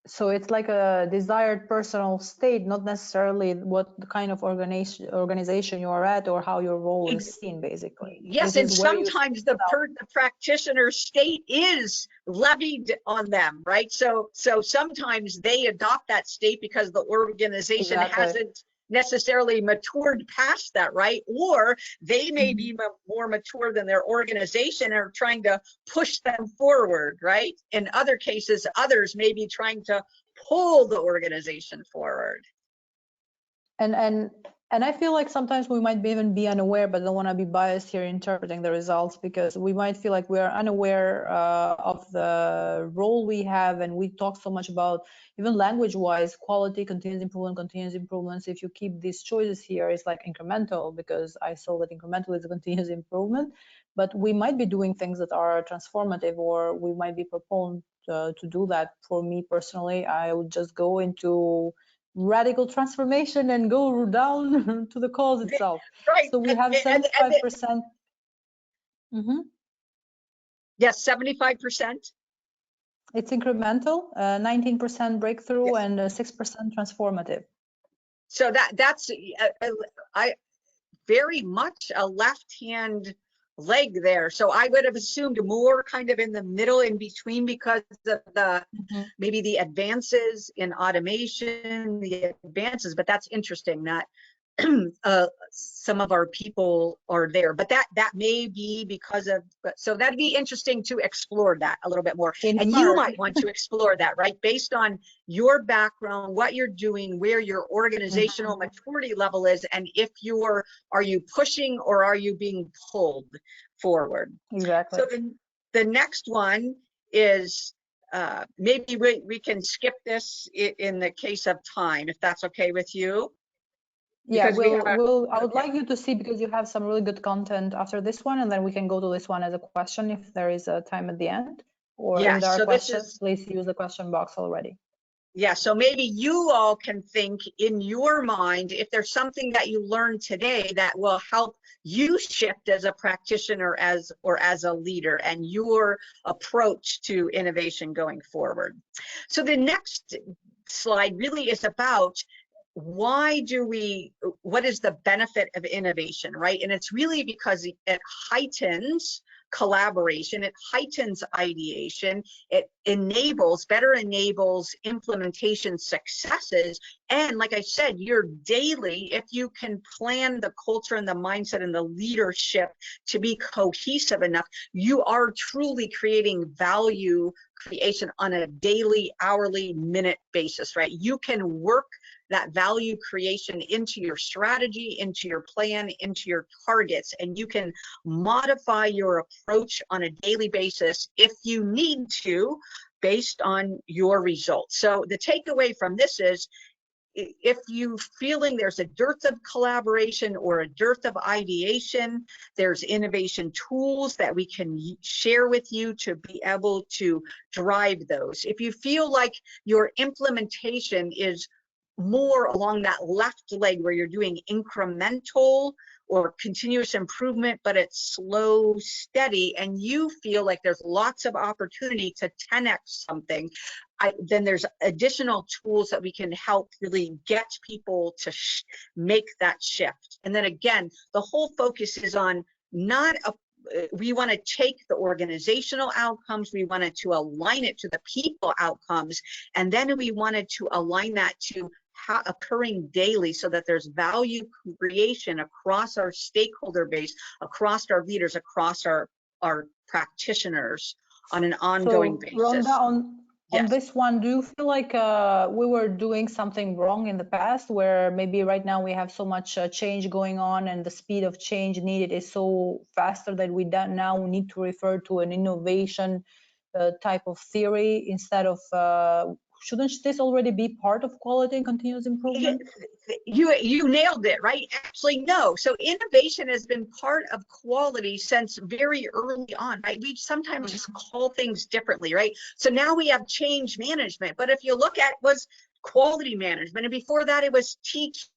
Speaker 1: So it's like a desired personal state, not necessarily what kind of organization you are at or how your role is seen, basically.
Speaker 2: Yes, and sometimes the practitioner state is levied on them, right? So sometimes they adopt that state because the organization hasn't necessarily matured past that, right? Or they may be more mature than their organization and are trying to push them forward, right? In other cases, others may be trying to pull the organization forward.
Speaker 1: And I feel like sometimes we might even be unaware, but don't want to be biased here interpreting the results, because we might feel like we are unaware of the role we have, and we talk so much about, even language-wise, quality, continuous improvement, continuous improvements. If you keep these choices here, it's like incremental, because I saw that incremental is a continuous improvement, but we might be doing things that are transformative, or we might be proposed to do that. For me personally, I would just go into radical transformation and go down to the cause itself.
Speaker 2: Right.
Speaker 1: So we have 75%.
Speaker 2: Yes, 75%.
Speaker 1: It's incremental, 19% breakthrough, yes, and 6% transformative.
Speaker 2: So that's I very much a left-hand leg there. So I would have assumed more kind of in the middle, in between, because of the maybe the advances in automation, the advances, but that's interesting that some of our people are there, but that may be because of, so that'd be interesting to explore that a little bit more. And you might want to explore that, right? Based on your background, what you're doing, where your organizational maturity level is, and if are you pushing or are you being pulled forward?
Speaker 1: Exactly.
Speaker 2: So the next one is, maybe we can skip this in the case of time, if that's okay with you.
Speaker 1: Yeah, I would like you to see, because you have some really good content after this one, and then we can go to this one as a question if there is a time at the end, or if there are questions, please use the question box already.
Speaker 2: Yeah, so maybe you all can think in your mind if there's something that you learned today that will help you shift as a practitioner or as a leader, and your approach to innovation going forward. So the next slide really is about what is the benefit of innovation, right? And it's really because it heightens collaboration, it heightens ideation, it better enables implementation successes. And like I said, your daily, if you can plan the culture and the mindset and the leadership to be cohesive enough, you are truly creating value creation on a daily, hourly, minute basis, right? You can work that value creation into your strategy, into your plan, into your targets, and you can modify your approach on a daily basis if you need to, based on your results. So the takeaway from this is, if you feeling there's a dearth of collaboration or a dearth of ideation, there's innovation tools that we can share with you to be able to drive those. If you feel like your implementation is more along that left leg where you're doing incremental or continuous improvement, but it's slow, steady, and you feel like there's lots of opportunity to 10x something, then there's additional tools that we can help really get people to make that shift. And then again, the whole focus is on we want to take the organizational outcomes, we wanted to align it to the people outcomes, and then we wanted to align that to occurring daily, so that there's value creation across our stakeholder base, across our leaders, across our practitioners on an ongoing basis.
Speaker 1: Rhonda, on this one, do you feel like we were doing something wrong in the past, where maybe right now we have so much change going on, and the speed of change needed is so faster that we now need to refer to an innovation type of theory instead of shouldn't this already be part of quality and continuous improvement?
Speaker 2: You nailed it, right? Actually, no. So innovation has been part of quality since very early on, right? We sometimes just call things differently, right? So now we have change management, but if you look at was quality management, and before that it was teach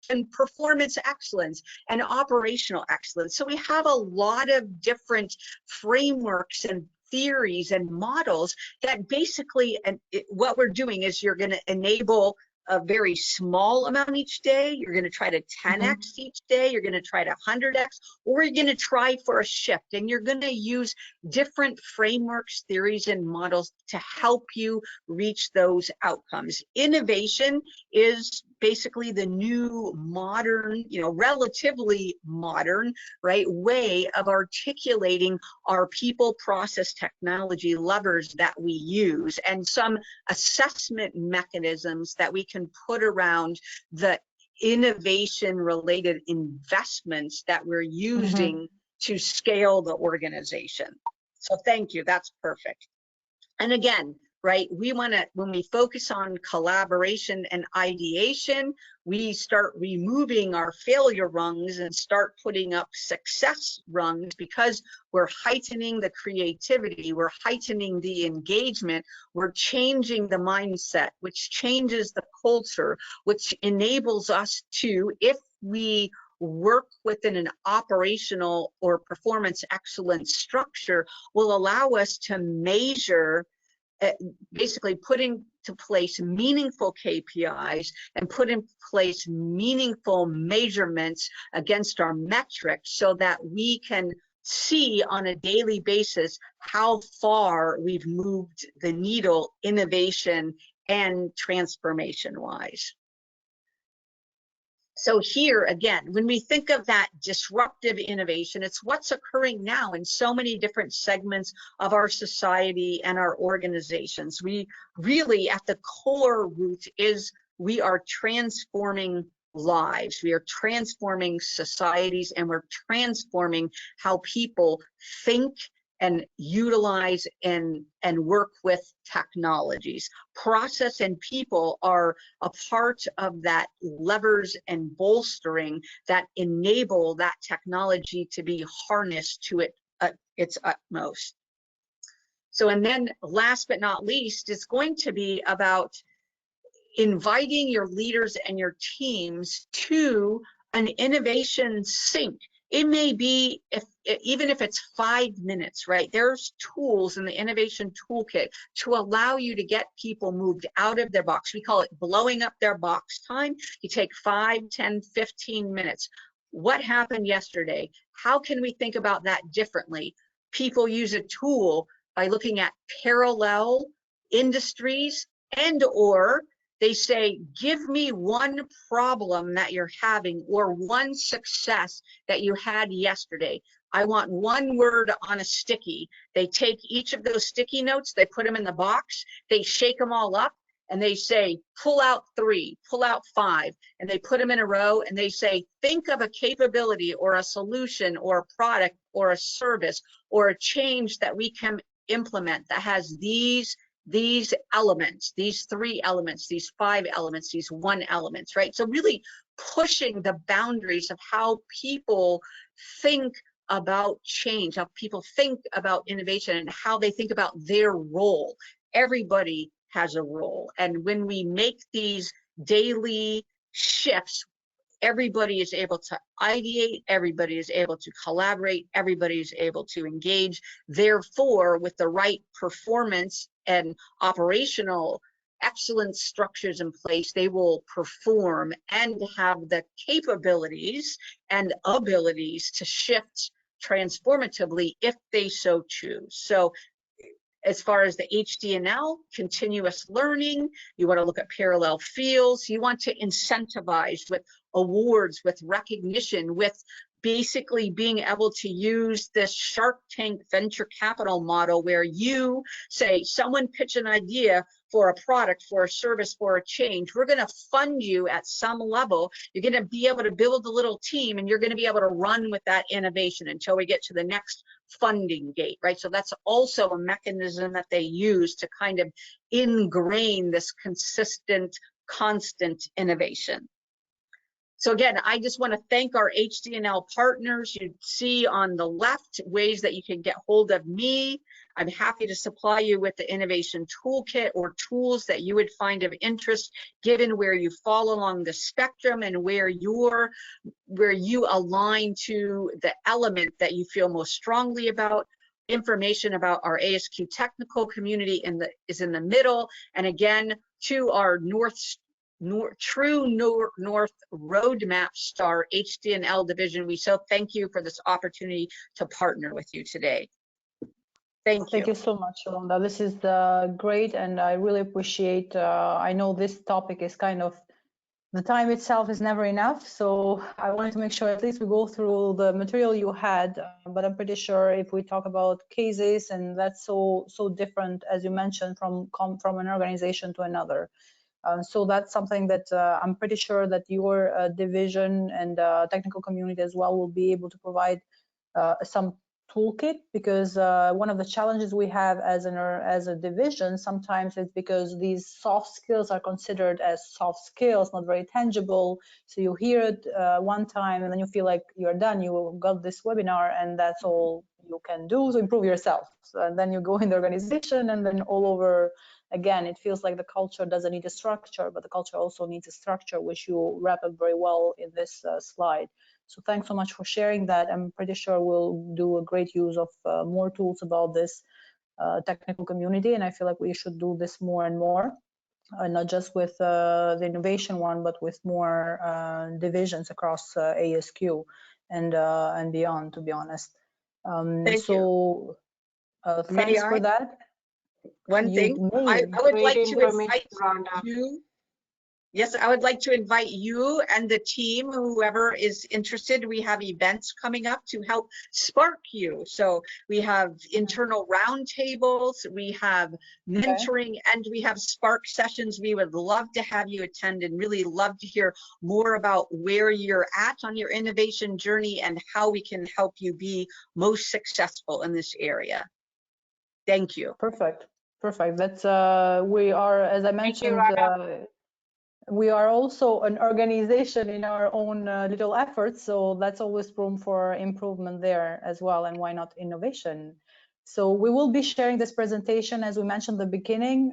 Speaker 2: and performance excellence and operational excellence. So we have a lot of different frameworks and theories and models that basically, and what we're doing is you're going to enable a very small amount each day, you're going to try to 10x each day, you're going to try to 100x, or you're going to try for a shift, and you're going to use different frameworks, theories, and models to help you reach those outcomes. Innovation is basically the new modern, relatively modern, right, way of articulating our people, process, technology levers that we use, and some assessment mechanisms that we can put around the innovation related investments that we're using to scale the organization. So thank you, that's perfect. And again, right, we want to, when we focus on collaboration and ideation, we start removing our failure rungs and start putting up success rungs, because we're heightening the creativity, we're heightening the engagement, we're changing the mindset, which changes the culture, which enables us to, if we work within an operational or performance excellence structure, will allow us to measure, basically put into place meaningful KPIs and put in place meaningful measurements against our metrics, so that we can see on a daily basis how far we've moved the needle innovation and transformation wise. So here again, when we think of that disruptive innovation, it's what's occurring now in so many different segments of our society and our organizations. We really, at the core root, is we are transforming lives, we are transforming societies, and we're transforming how people think and utilize and work with technologies. Process and people are a part of that levers and bolstering that enable that technology to be harnessed to its utmost. So, and then last but not least, it's going to be about inviting your leaders and your teams to an innovation sync. It may be, even if it's 5 minutes, right? There's tools in the innovation toolkit to allow you to get people moved out of their box. We call it blowing up their box time. You take 5, 10, 15 minutes. What happened yesterday? How can we think about that differently? People use a tool by looking at parallel industries, and or they say, give me one problem that you're having or one success that you had yesterday. I want one word on a sticky. They take each of those sticky notes, they put them in the box, they shake them all up, and they say, pull out 3, pull out 5, and they put them in a row, and they say, think of a capability or a solution or a product or a service or a change that we can implement that has these elements, these 3 elements, these 5 elements, these 1 elements, right? So really pushing the boundaries of how people think about change, how people think about innovation, and how they think about their role. Everybody has a role. And when we make these daily shifts, everybody is able to ideate, everybody is able to collaborate, everybody is able to engage. Therefore, with the right performance and operational excellence structures in place, they will perform and have the capabilities and abilities to shift transformatively if they so choose. So as far as the HD&L, continuous learning, you want to look at parallel fields, you want to incentivize with awards, with recognition, with basically being able to use this Shark Tank venture capital model where you say, someone pitch an idea for a product, for a service, for a change. We're going to fund you at some level. You're going to be able to build a little team, and you're going to be able to run with that innovation until we get to the next funding gate, right? So that's also a mechanism that they use to kind of ingrain this consistent, constant innovation. So again, I just want to thank our HD&L partners. You see on the left ways that you can get hold of me. I'm happy to supply you with the innovation toolkit or tools that you would find of interest, given where you fall along the spectrum and where you align to the element that you feel most strongly about. Information about our ASQ technical community is in the middle. And again, to our North true north roadmap star HD&L division. We so thank you for this opportunity to partner with you today. Thank you.
Speaker 1: Thank you so much, Rhonda. This is great, and I really appreciate. I know this topic is kind of, the time itself is never enough, so I wanted to make sure at least we go through the material you had. But I'm pretty sure if we talk about cases, and that's so different, as you mentioned, from an organization to another. So that's something that I'm pretty sure that your division and technical community as well will be able to provide some toolkit, because one of the challenges we have as a division sometimes is because these soft skills are considered as soft skills, not very tangible. So you hear it one time and then you feel like you're done, you got this webinar and that's all you can do to improve yourself. So, and then you go in the organization and then all over again, it feels like the culture doesn't need a structure, but the culture also needs a structure, which you wrap up very well in this slide. So thanks so much for sharing that. I'm pretty sure we'll do a great use of more tools about this technical community, and I feel like we should do this more and more, not just with the innovation one, but with more divisions across ASQ and beyond, to be honest. Thanks for that.
Speaker 2: One thing, I would like to invite
Speaker 3: Rhonda.
Speaker 2: you. Yes, I would like to invite you and the team, whoever is interested. We have events coming up to help spark you. So we have internal roundtables, we have mentoring, and we have spark sessions. We would love to have you attend and really love to hear more about where you're at on your innovation journey and how we can help you be most successful in this area. Thank you.
Speaker 1: Perfect. That's we are, as I mentioned, we are also an organization in our own little efforts, so that's always room for improvement there as well, and why not innovation? So we will be sharing this presentation, as we mentioned at the beginning.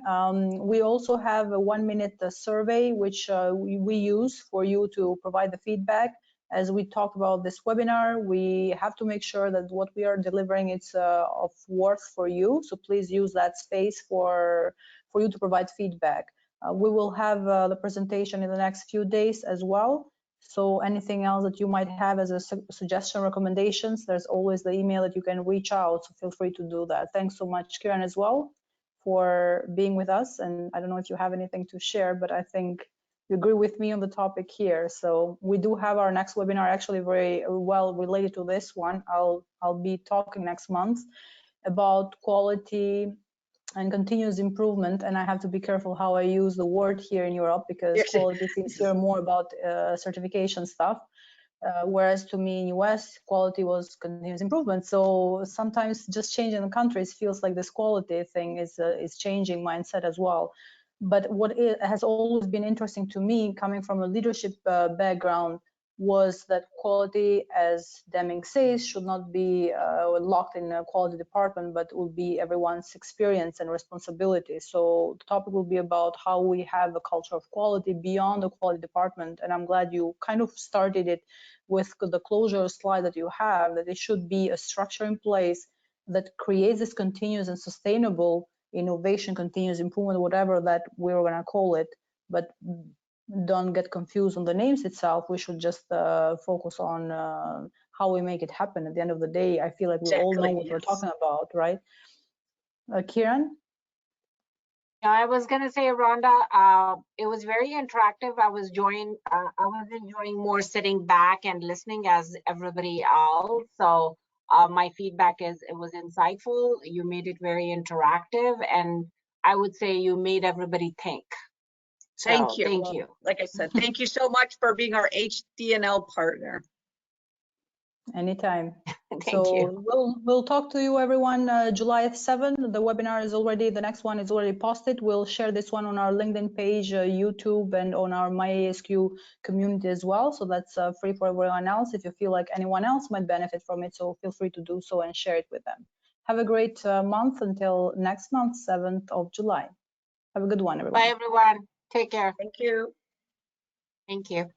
Speaker 1: We also have a 1-minute survey, which we use for you to provide the feedback. As we talk about this webinar, we have to make sure that what we are delivering is of worth for you. So please use that space for you to provide feedback. We will have the presentation in the next few days as well. So anything else that you might have as a suggestion, recommendations, there's always the email that you can reach out. So feel free to do that. Thanks so much, Kiran, as well, for being with us. And I don't know if you have anything to share, but I think you agree with me on the topic here. So we do have our next webinar actually very well related to this one. I'll be talking next month about quality and continuous improvement, and I have to be careful how I use the word here in Europe, because quality seems here more about certification stuff, whereas to me in US quality was continuous improvement. So sometimes just changing the countries feels like this quality thing is changing mindset as well. But what has always been interesting to me, coming from a leadership background, was that quality, as Deming says, should not be locked in a quality department, but will be everyone's experience and responsibility. So the topic will be about how we have a culture of quality beyond the quality department. And I'm glad you kind of started it with the closure slide that you have, that it should be a structure in place that creates this continuous and sustainable innovation, continuous improvement, whatever that we're going to call it. But don't get confused on the names itself. We should just focus on how we make it happen. At the end of the day, I feel like we all know what we're talking about, right? Kiran?
Speaker 3: I was going to say, Rhonda, it was very interactive. I was enjoying more sitting back and listening as everybody else. So my feedback is it was insightful. You made it very interactive, and I would say you made everybody think. So,
Speaker 2: thank you.
Speaker 3: Thank you.
Speaker 2: Like I said, thank you so much for being our HD&L partner.
Speaker 1: Anytime.
Speaker 3: Thank you.
Speaker 1: We'll talk to you, everyone, July 7th. The webinar is already, the next one is already posted. We'll share this one on our LinkedIn page, YouTube, and on our MyASQ community as well. So that's free for everyone else if you feel like anyone else might benefit from it. So feel free to do so and share it with them. Have a great month until next month, 7th of July. Have a good one, everyone.
Speaker 3: Bye, everyone. Take care.
Speaker 2: Thank you.
Speaker 3: Thank you.